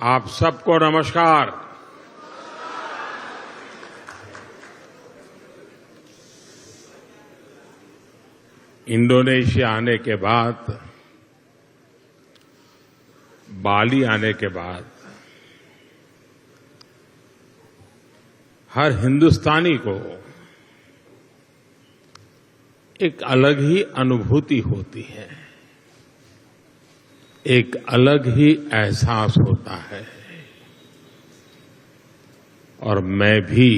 आप सबको नमस्कार। इंडोनेशिया आने के बाद, बाली आने के बाद हर हिंदुस्तानी को एक अलग ही अनुभूति होती है, एक अलग ही एहसास होता है। और मैं भी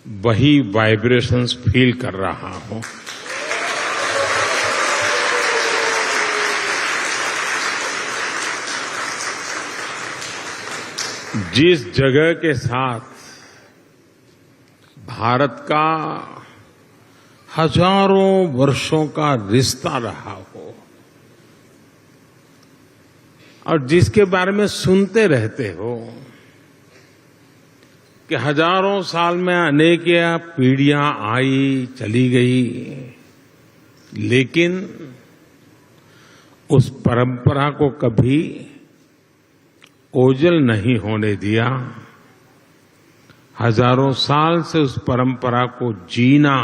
वही वाइब्रेशंस फील कर रहा हूं। जिस जगह के साथ भारत का हजारों वर्षों का रिश्ता रहा हो और जिसके बारे में सुनते रहते हो कि हजारों साल में अनेक पीढ़ियां आई चली गई, लेकिन उस परंपरा को कभी ओझल नहीं होने दिया। हजारों साल से उस परंपरा को जीना,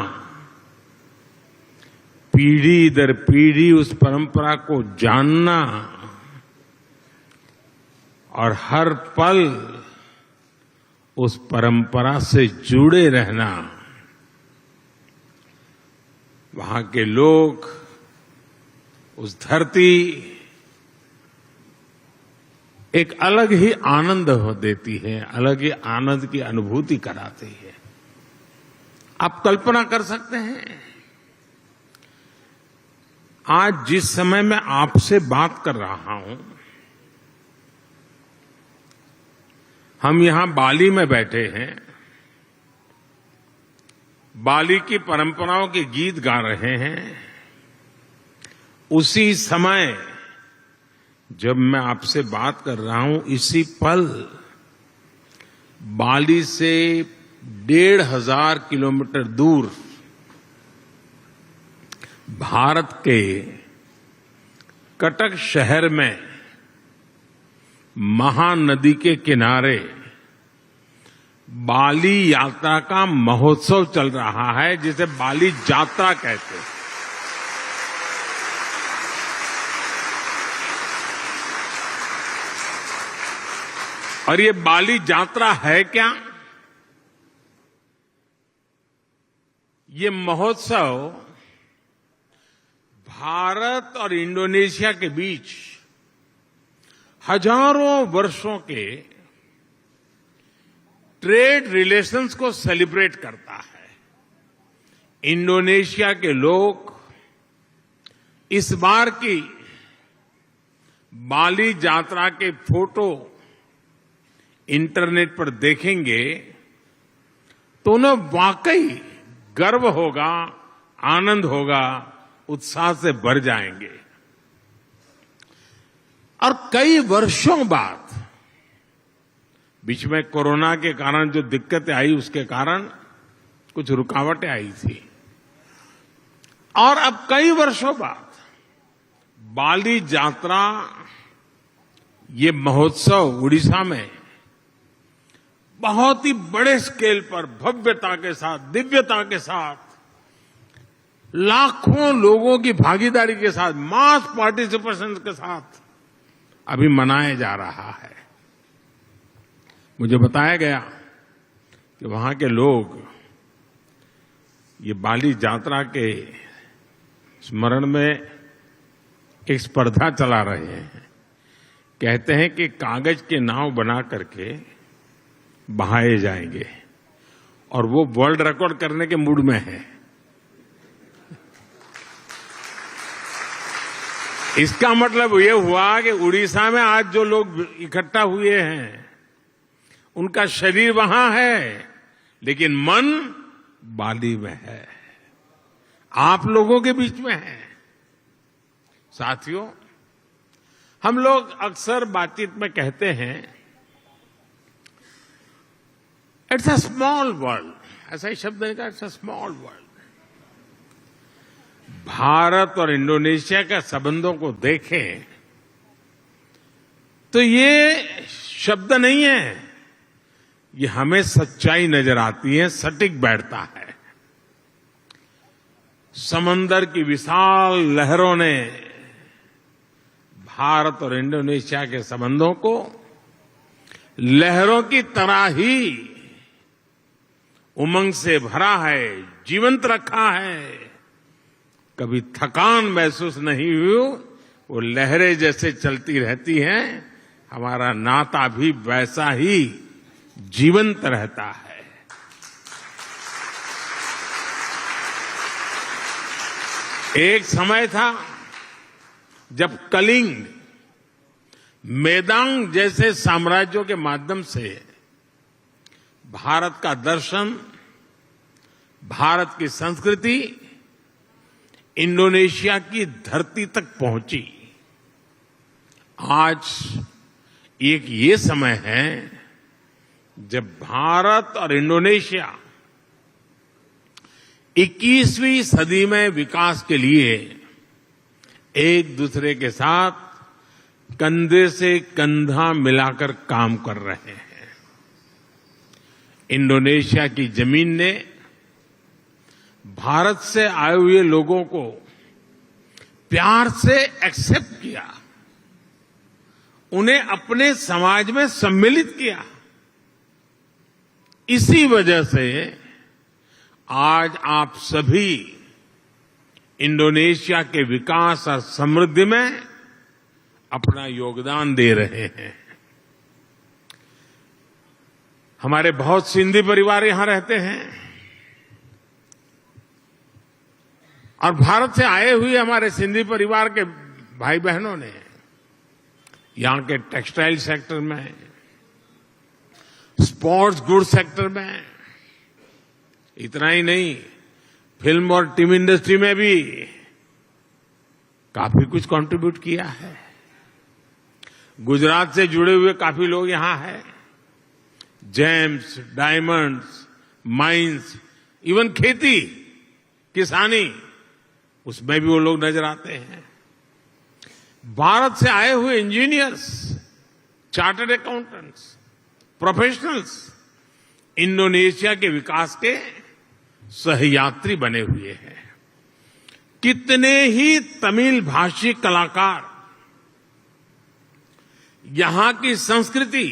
पीढ़ी दर पीढ़ी उस परंपरा को जानना और हर पल उस परंपरा से जुड़े रहना, वहां के लोग, उस धरती एक अलग ही आनंद देती है, अलग ही आनंद की अनुभूति कराती है। आप कल्पना कर सकते हैं, आज जिस समय मैं आपसे बात कर रहा हूं, हम यहां बाली में बैठे हैं, बाली की परंपराओं के गीत गा रहे हैं। उसी समय जब मैं आपसे बात कर रहा हूं, इसी पल बाली से 1,500 किलोमीटर दूर भारत के कटक शहर में महानदी के किनारे बाली यात्रा का महोत्सव चल रहा है, जिसे बाली यात्रा कहते हैं। और ये बाली यात्रा है क्या? ये महोत्सव भारत और इंडोनेशिया के बीच हजारों वर्षों के ट्रेड रिलेशंस को सेलिब्रेट करता है। इंडोनेशिया के लोग इस बार की बाली यात्रा के फोटो इंटरनेट पर देखेंगे तो उन्हें वाकई गर्व होगा, आनंद होगा, उत्साह से भर जाएंगे। और कई वर्षों बाद, बीच में कोरोना के कारण जो दिक्कतें आई, उसके कारण कुछ रुकावटें आई थी, और अब कई वर्षों बाद बाली यात्रा, ये महोत्सव उड़ीसा में बहुत ही बड़े स्केल पर, भव्यता के साथ, दिव्यता के साथ, लाखों लोगों की भागीदारी के साथ, मास पार्टिसिपेशन के साथ अभी मनाया जा रहा है। मुझे बताया गया कि वहां के लोग ये बाली यात्रा के स्मरण में एक स्पर्धा चला रहे हैं। कहते हैं कि कागज के नाव बना करके बहाए जाएंगे, और वो वर्ल्ड रिकॉर्ड करने के मूड में है। इसका मतलब ये हुआ कि उड़ीसा में आज जो लोग इकट्ठा हुए हैं, उनका शरीर वहां है, लेकिन मन बाली में है, आप लोगों के बीच में है। साथियों, हम लोग अक्सर बातचीत में कहते हैं, इट्स अ स्मॉल वर्ल्ड, ऐसा ही शब्द है, it's a small world. Bharat और इंडोनेशिया के संबंधों को देखें तो ये शब्द नहीं है, ये हमें सच्चाई नजर आती है, सटीक बैठता है। समंदर की विशाल लहरों ने भारत और इंडोनेशिया के संबंधों को लहरों की तरह ही उमंग से भरा है, जीवंत रखा है। कभी थकान महसूस नहीं हुई, वो लहरें जैसे चलती रहती हैं, हमारा नाता भी वैसा ही जीवंत रहता है। एक समय था जब कलिंग, मेदांग जैसे साम्राज्यों के माध्यम से भारत का दर्शन, भारत की संस्कृति इंडोनेशिया की धरती तक पहुंची। आज एक ये समय है जब भारत और इंडोनेशिया 21वीं सदी में विकास के लिए एक दूसरे के साथ कंधे से कंधा मिलाकर काम कर रहे हैं। इंडोनेशिया की जमीन ने भारत से आए हुए लोगों को प्यार से एक्सेप्ट किया, उन्हें अपने समाज में सम्मिलित किया। इसी वजह से आज आप सभी इंडोनेशिया के विकास और समृद्धि में अपना योगदान दे रहे हैं। हमारे बहुत सिंधी परिवार यहां रहते हैं और भारत से आए हुए हमारे सिंधी परिवार के भाई बहनों ने यहां के टेक्सटाइल सेक्टर में, स्पोर्ट्स गुड सेक्टर में, इतना ही नहीं, फिल्म और टीवी इंडस्ट्री में भी काफी कुछ कंट्रीब्यूट किया है। गुजरात से जुड़े हुए काफी लोग यहां हैं। जेम्स, डायमंड्स, माइंस, इवन खेती, किसानी, उसमें भी वो लोग नजर आते हैं। भारत से आए हुए engineers, chartered accountants, professionals Indonesia के विकास के सहयात्री बने हुए हैं। कितने ही तमिल भाषी कलाकार यहां की संस्कृति,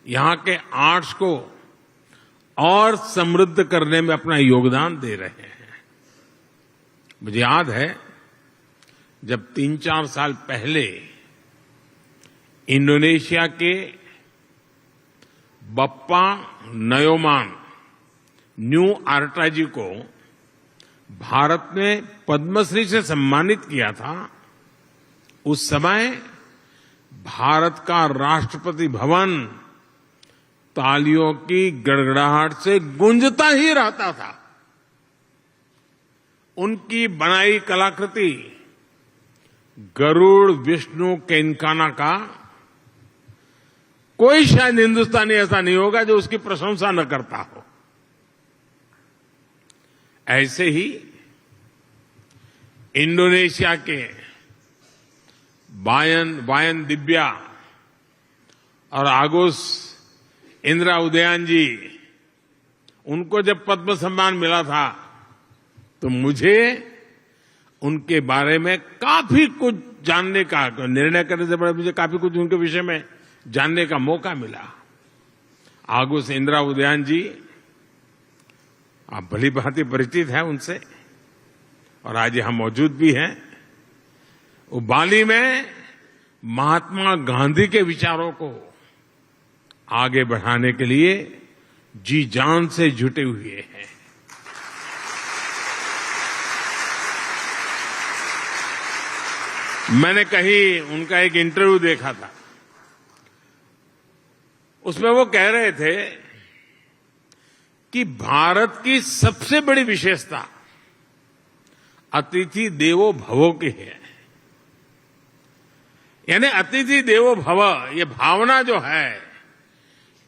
यहां के आर्ट्स को और समृद्ध करने में अपना योगदान दे रहे हैं। मुझे याद है जब 3-4 साल पहले इंडोनेशिया के बप्पा नयोमान न्यू आर्टाजी को भारत ने पद्मश्री से सम्मानित किया था। उस समय भारत का राष्ट्रपति भवन तालियों की गड़गड़ाहट से गूंजता ही रहता था। उनकी बनाई कलाकृति गरुड़ विष्णु केनकाना का कोई शायद हिंदुस्तानी ऐसा नहीं होगा जो उसकी प्रशंसा न करता हो। ऐसे ही इंडोनेशिया के वायन दिव्या और आगोस इंदिरा उदयन जी, उनको जब पद्म सम्मान मिला था तो मुझे उनके बारे में काफी कुछ जानने का, निर्णय करने से पहले मुझे काफी कुछ उनके विषय में जानने का मौका मिला। आगोस इंदिरा उदयन जी, आप भली भांति परिचित हैं उनसे और आज यहां मौजूद भी हैं। वो बाली में महात्मा गांधी के विचारों को आगे बढ़ाने के लिए जी जान से जुटे हुए हैं। मैंने कहीं उनका एक इंटरव्यू देखा था, उसमें वो कह रहे थे कि भारत की सबसे बड़ी विशेषता अतिथि देवो भव की है। यानी अतिथि देवो भव, ये भावना जो है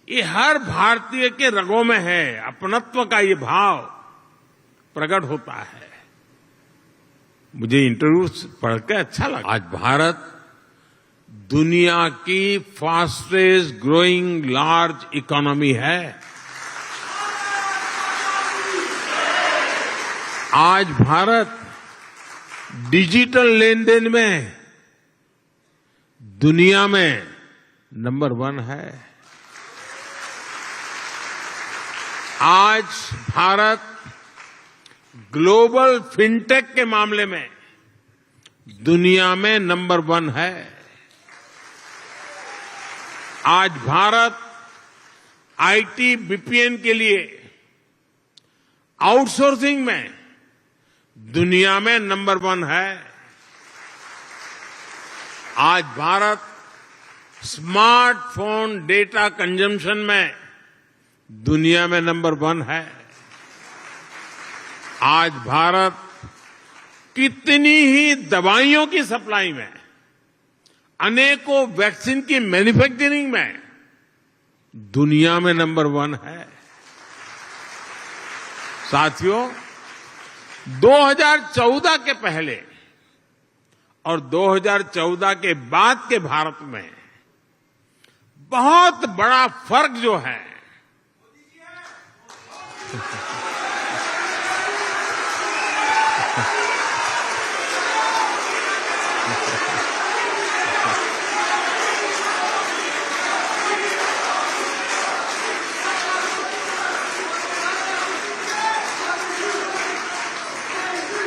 ये हर भारतीय के रगों में है। अपनत्व का ये भाव प्रकट होता है। मुझे इंटरव्यू पढ़कर अच्छा लगा। आज भारत दुनिया की फास्टेस्ट ग्रोइंग लार्ज इकोनॉमी है। आज भारत डिजिटल लेन देन में दुनिया में नंबर 1 है। आज भारत ग्लोबल फिनटेक के मामले में दुनिया में नंबर 1 है। आज भारत आईटी बीपीएन के लिए आउटसोर्सिंग में दुनिया में नंबर 1 है। आज भारत स्मार्टफोन डेटा कंजम्पशन में दुनिया में नंबर 1 है। आज भारत कितनी ही दवाइयों की सप्लाई में, अनेकों वैक्सीन की मैन्युफैक्चरिंग में दुनिया में नंबर 1 है। साथियों, 2014 के पहले और 2014 के बाद के भारत में बहुत बड़ा फर्क जो है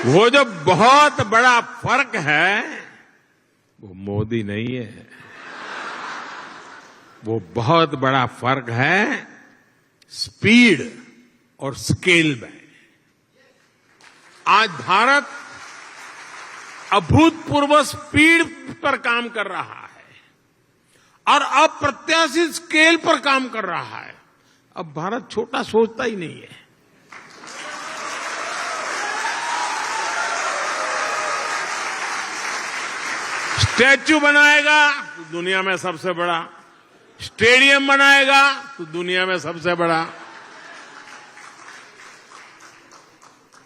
वो जो बहुत बड़ा फर्क है वो मोदी नहीं है, वो बहुत बड़ा फर्क है स्पीड और स्केल में। आज भारत अभूतपूर्व स्पीड पर काम कर रहा है और अप्रत्याशित स्केल पर काम कर रहा है। अब भारत छोटा सोचता ही नहीं है। स्टैच्यू बनाएगा तो दुनिया में सबसे बड़ा, स्टेडियम बनाएगा तो दुनिया में सबसे बड़ा।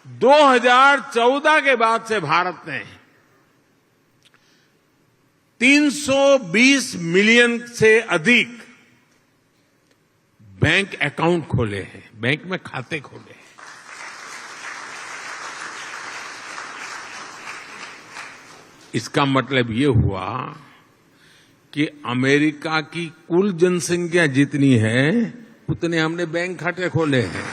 2014 के बाद से भारत ने 320 मिलियन से अधिक बैंक अकाउंट खोले हैं, बैंक में खाते खोले हैं। इसका मतलब ये हुआ कि अमेरिका की कुल जनसंख्या जितनी है उतने हमने बैंक खाते खोले हैं।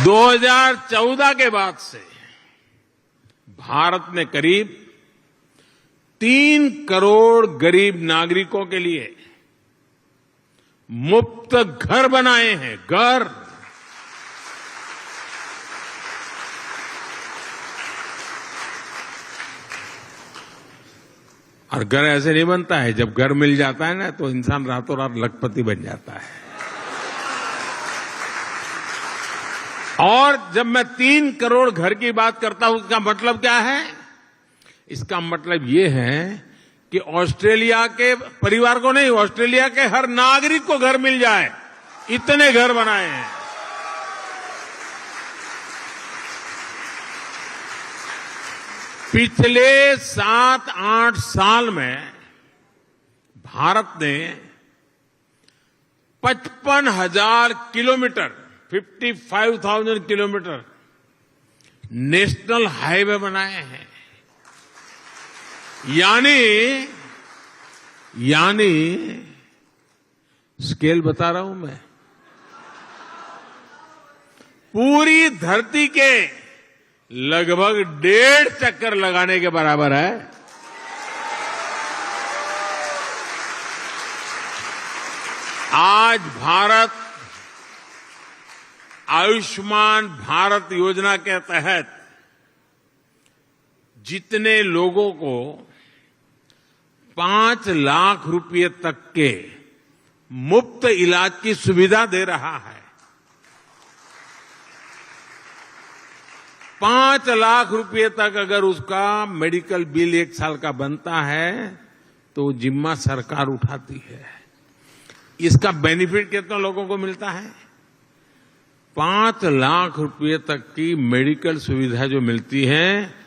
दो 2014 के बाद से भारत ने करीब 3 करोड़ गरीब नागरिकों के लिए मुफ्त घर बनाए हैं। घर और घर ऐसे नहीं बनता है, जब घर मिल जाता है ना तो इंसान रातों रात लखपति बन जाता है। और जब मैं 3 करोड़ घर की बात करता हूं, इसका मतलब क्या है? इसका मतलब ये है कि ऑस्ट्रेलिया के परिवार को नहीं, ऑस्ट्रेलिया के हर नागरिक को घर मिल जाए, इतने घर बनाए हैं। पिछले 7-8 साल में भारत ने 55,000 किलोमीटर 55,000 किलोमीटर नेशनल हाईवे बनाए हैं। यानी स्केल बता रहा हूं मैं, पूरी धरती के लगभग 1.5 चक्कर लगाने के बराबर है। आज भारत आयुष्मान भारत योजना के तहत जितने लोगों को 5 लाख रुपए तक के मुफ्त इलाज की सुविधा दे रहा है, 5 लाख रुपए तक अगर उसका मेडिकल बिल 1 साल का बनता है तो जिम्मा सरकार उठाती है। इसका बेनिफिट कितना लोगों को मिलता है? 5 लाख रुपए तक की मेडिकल सुविधा जो मिलती है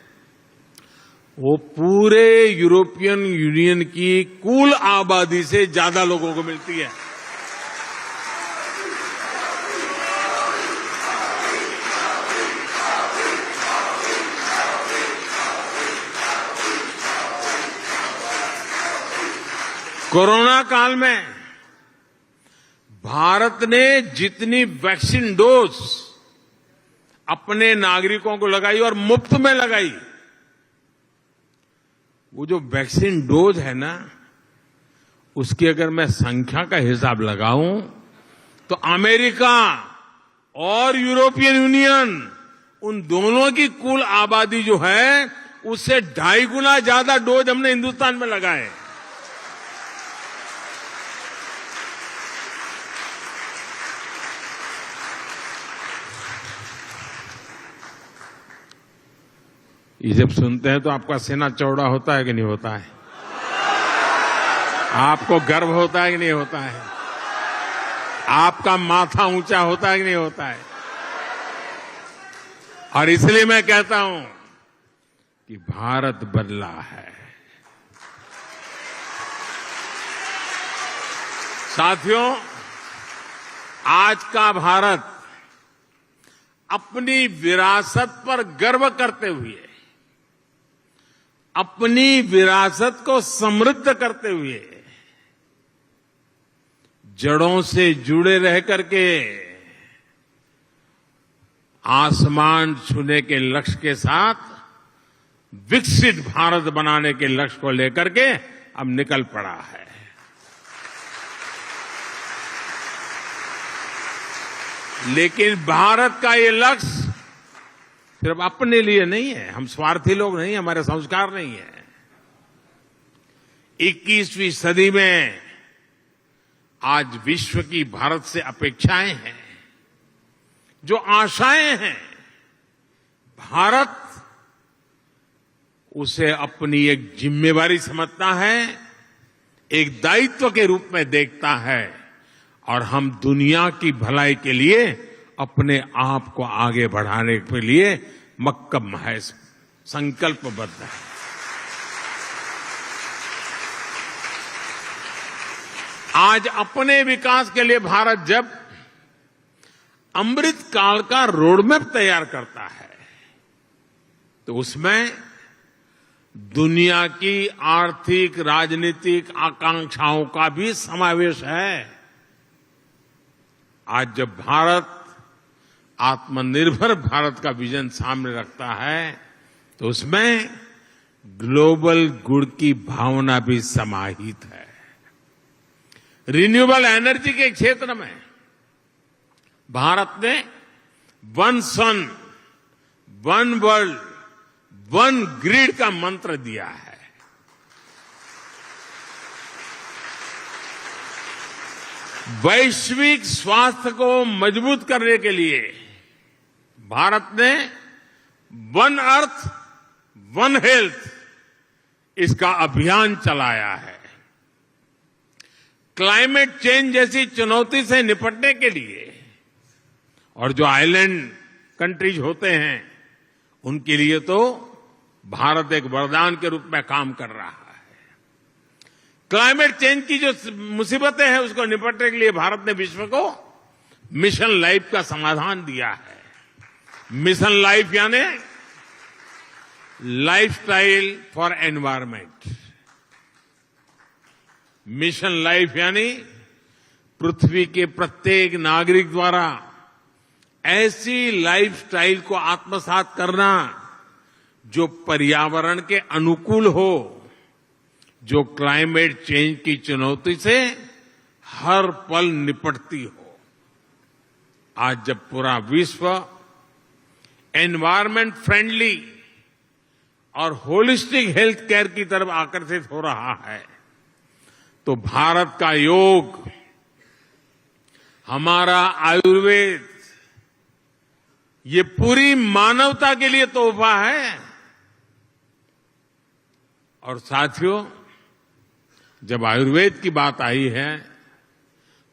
वो पूरे यूरोपियन यूनियन की कुल आबादी से ज्यादा लोगों को मिलती है। कोरोना काल में भारत ने जितनी वैक्सीन डोज अपने नागरिकों को लगाई और मुफ्त में लगाई, वो जो वैक्सीन डोज है ना, उसकी अगर मैं संख्या का हिसाब लगाऊं तो अमेरिका और यूरोपियन यूनियन उन दोनों की कुल आबादी जो है उससे 2.5 गुना ज्यादा डोज हमने हिंदुस्तान में लगाए। ये जब सुनते हैं तो आपका सीना चौड़ा होता है कि नहीं होता है? आपको गर्व होता है कि नहीं होता है? आपका माथा ऊंचा होता है कि नहीं होता है? और इसलिए मैं कहता हूं कि भारत बदला है। साथियों, आज का भारत अपनी विरासत पर गर्व करते हुए, अपनी विरासत को समृद्ध करते हुए, जड़ों से जुड़े रह करके आसमान छूने के लक्ष्य के साथ विकसित भारत बनाने के लक्ष्य को लेकर के अब निकल पड़ा है। लेकिन भारत का ये लक्ष्य सिर्फ अपने लिए नहीं है। हम स्वार्थी लोग नहीं, हमारे संस्कार नहीं है। 21वीं सदी में आज विश्व की भारत से अपेक्षाएं हैं, जो आशाएं हैं, भारत उसे अपनी एक जिम्मेवारी समझता है, एक दायित्व के रूप में देखता है और हम दुनिया की भलाई के लिए अपने आप को आगे बढ़ाने के लिए मक्कम है, संकल्पबद्ध है। आज अपने विकास के लिए भारत जब अमृत काल का रोडमैप तैयार करता है तो उसमें दुनिया की आर्थिक राजनीतिक आकांक्षाओं का भी समावेश है। आज जब भारत आत्मनिर्भर भारत का विजन सामने रखता है तो उसमें ग्लोबल गुड की भावना भी समाहित है। रिन्यूएबल एनर्जी के क्षेत्र में भारत ने वन सन, वन वर्ल्ड, वन ग्रिड का मंत्र दिया है। वैश्विक स्वास्थ्य को मजबूत करने के लिए भारत ने वन अर्थ वन हेल्थ इसका अभियान चलाया है। क्लाइमेट चेंज जैसी चुनौती से निपटने के लिए और जो आइलैंड कंट्रीज होते हैं उनके लिए तो भारत एक वरदान के रूप में काम कर रहा है। क्लाइमेट चेंज की जो मुसीबतें हैं उसको निपटने के लिए भारत ने विश्व को मिशन लाइफ का समाधान दिया है। मिशन लाइफ यानी lifestyle for environment. Mission life यानी पृथ्वी के प्रत्येक नागरिक द्वारा ऐसी लाइफस्टाइल को आत्मसात करना जो पर्यावरण के अनुकूल हो, जो क्लाइमेट चेंज की चुनौती से हर पल निपटती हो। आज जब पूरा विश्व एनवायरमेंट फ्रेंडली और होलिस्टिक हेल्थ केयर की तरफ आकर्षित हो रहा है तो भारत का योग, हमारा आयुर्वेद, ये पूरी मानवता के लिए तोहफा है। और साथियों, जब आयुर्वेद की बात आई है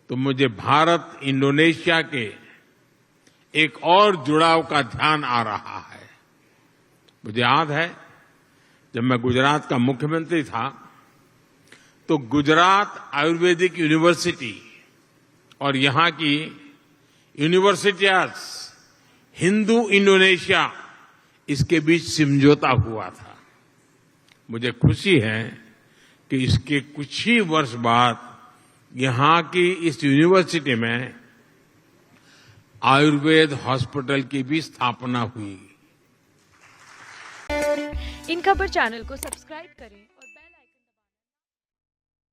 तो मुझे भारत इंडोनेशिया के एक और जुड़ाव का ध्यान आ रहा है। मुझे याद है जब मैं गुजरात का मुख्यमंत्री था तो गुजरात आयुर्वेदिक यूनिवर्सिटी और यहां की यूनिवर्सिटीज हिंदू इंडोनेशिया इसके बीच समझौता हुआ था। मुझे खुशी है कि इसके कुछ ही वर्ष बाद यहां की इस यूनिवर्सिटी में आयुर्वेद हॉस्पिटल की भी स्थापना हुई। इन खबर चैनल को सब्सक्राइब करें।